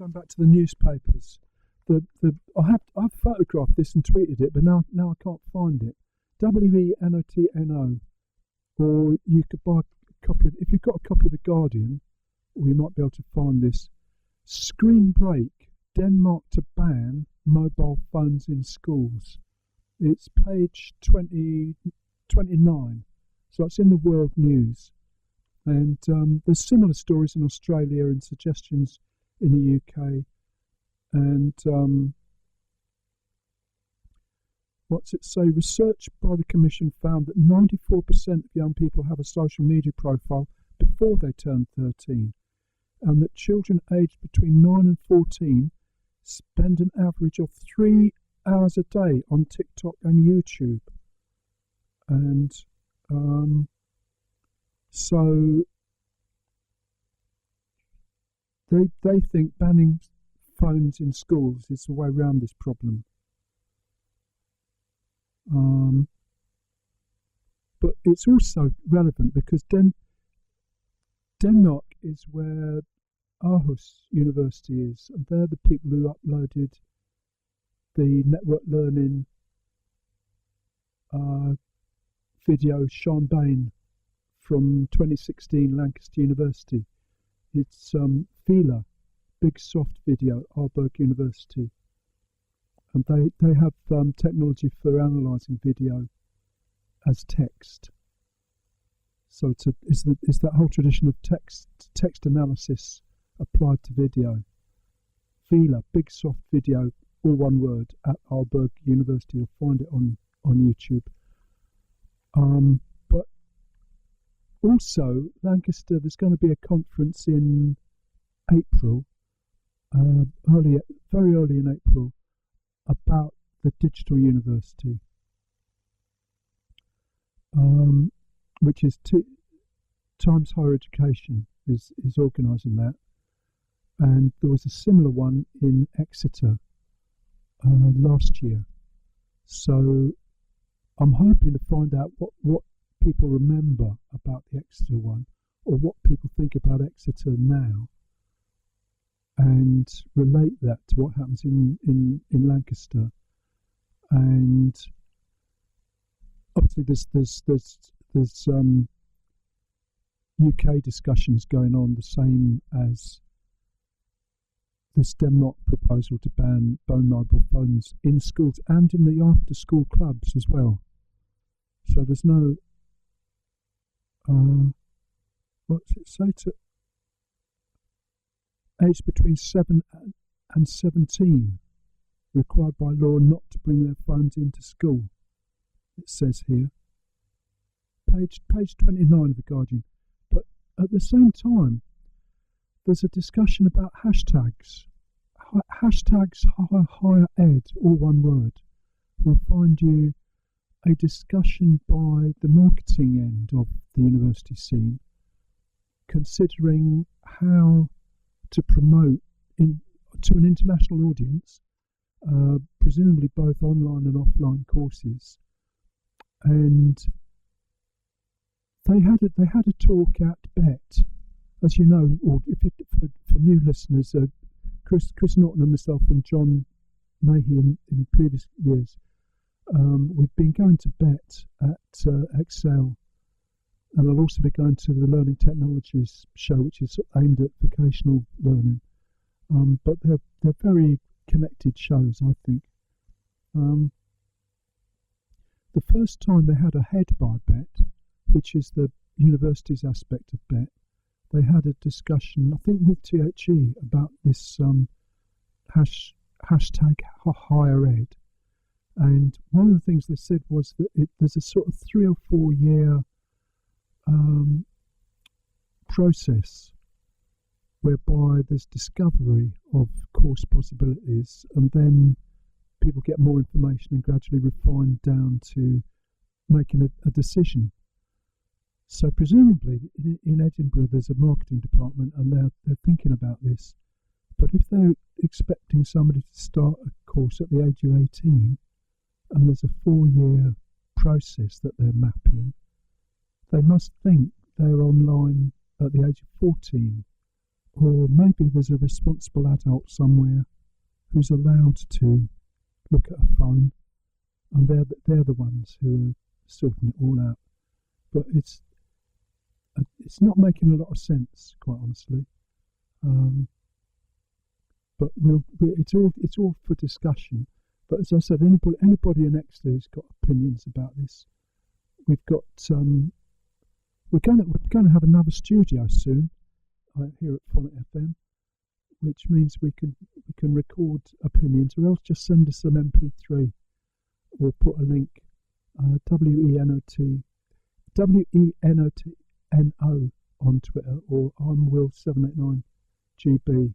going back to the newspapers. I've photographed this and tweeted it, but now I can't find it. WENOTNO, or you could buy a copy if you've got a copy of the Guardian, or you might be able to find this. Screen break: Denmark to ban mobile phones in schools. It's page 29, so it's in the World News. And there's similar stories in Australia and suggestions in the UK. And what's it say? Research by the Commission found that 94% of young people have a social media profile before they turn 13, and that children aged between 9 and 14 spend an average of 3 hours a day on TikTok and YouTube. And so they think banning phones in schools is the way around this problem. But it's also relevant because Denmark is where Aarhus University is, and they're the people who uploaded the network learning video Sean Bain from 2016 Lancaster University. It's Fila, big soft video, Aalborg University, and they have technology for analysing video as text. So it's that whole tradition of text analysis applied to video. Fila, big soft video, all one word, at Aalborg University. You'll find it on YouTube. But also, Lancaster, there's going to be a conference in April, very early in April, about the digital university, which is Times Higher Education is organising that. And there was a similar one in Exeter last year. So I'm hoping to find out what people remember about the Exeter one, or what people think about Exeter now, and relate that to what happens in Lancaster. And obviously there's UK discussions going on, the same as this Denmark proposal to ban mobile phones in schools and in the after-school clubs as well. So there's no, what's it say, to age between 7 and 17, required by law not to bring their phones into school, it says here. Page 29 of The Guardian. But at the same time, there's a discussion about hashtags. Hashtags higher ed, all one word, will find you a discussion by the marketing end of the university scene, considering how to promote to an international audience, presumably both online and offline courses. And they had a talk at BET, as you know, or for new listeners, Chris Norton and myself and John Mahey in previous years, we've been going to BET at Excel, and I'll also be going to the Learning Technologies show, which is aimed at vocational learning. But they're very connected shows, I think. The first time they had a head by BET, which is the university's aspect of BET, they had a discussion, I think with THE, about this hashtag higher ed. And one of the things they said was that there's a sort of 3 or 4 year process whereby there's discovery of course possibilities, and then people get more information and gradually refine down to making a decision. So presumably in Edinburgh there's a marketing department, and they're thinking about this. But if they're expecting somebody to start a course at the age of 18, and there's a 4-year process that they're mapping, they must think they're online at the age of 14 Or maybe there's a responsible adult somewhere who's allowed to look at a phone, and they're the ones who are sorting it all out. But it's not making a lot of sense, quite honestly. But it's all for discussion. But as I said, anybody next to who's got opinions about this, we've got we're going to have another studio soon here at Fonnet FM, which means we can record opinions, or else just send us some MP3 or put a link WENOTNO on Twitter, or I'm Will789GB